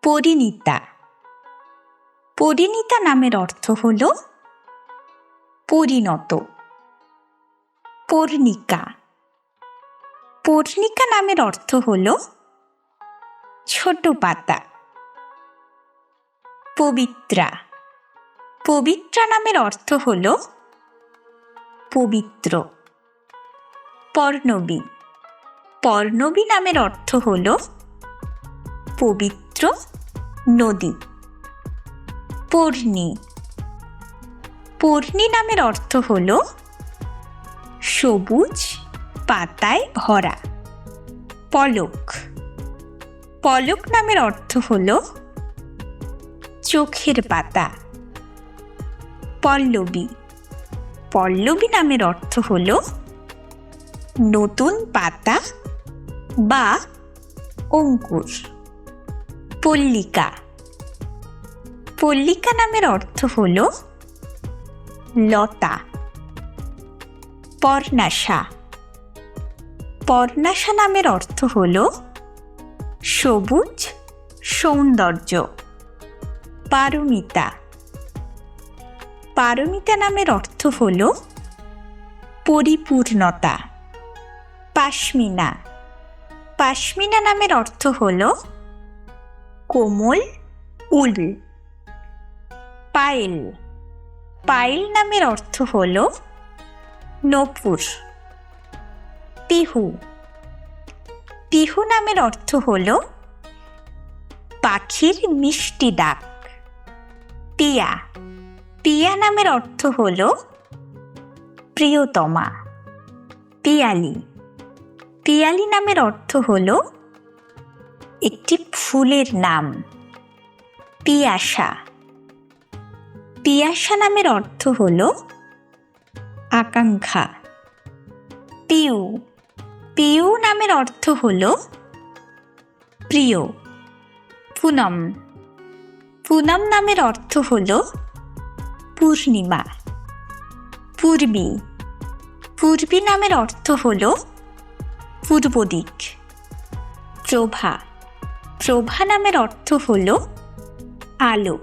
পরিণীতা। পরিণীতা নামের অর্থ হল পরিণত। পর্ণিকা। পর্ণিকা নামের অর্থ হল ছোট পাতা। পবিত্রা। পবিত্রা নামের অর্থ হল পবিত্র। পর্ণবী। পর্ণবী নামের অর্থ হল পবিত্র নদী। পর্ণি। পর্ণি নামের অর্থ হল সবুজ পাতায় ভরা। পলক। পলক নামের অর্থ হল চোখের পাতা। পল্লবী। পল্লবী নামের অর্থ হল নতুন পাতা বা অঙ্কুর। পল্লিকা। পল্লিকা নামের অর্থ হল লতা। পর্ণাশা। পর্ণাশা নামের অর্থ হল সবুজ সৌন্দর্য। পারমিতা। পারমিতা নামের অর্থ হল পরিপূর্ণতা। পাশমিনা। পাশমিনা নামের অর্থ হল কোমল উল। পায়েল। পায়েল নামের অর্থ হল নূপুর। পিহু। পিহু নামের অর্থ হল পাখির মিষ্টি ডাক। পিয়া। পিয়া নামের অর্থ হল প্রিয়তমা। পিয়ালি। পিয়ালি নামের অর্থ হল একটি ফুলের নাম। পিয়াসা। পিয়াসা নামের অর্থ হল আকাঙ্ক্ষা। পিউ। পিউ নামের অর্থ হল প্রিয়। পুনম। পুনম নামের অর্থ হল পূর্ণিমা। পূর্বী। পূর্বী নামের অর্থ হল পূর্ব দিক। প্রভা। প্রভা নামের অর্থ হল আলো।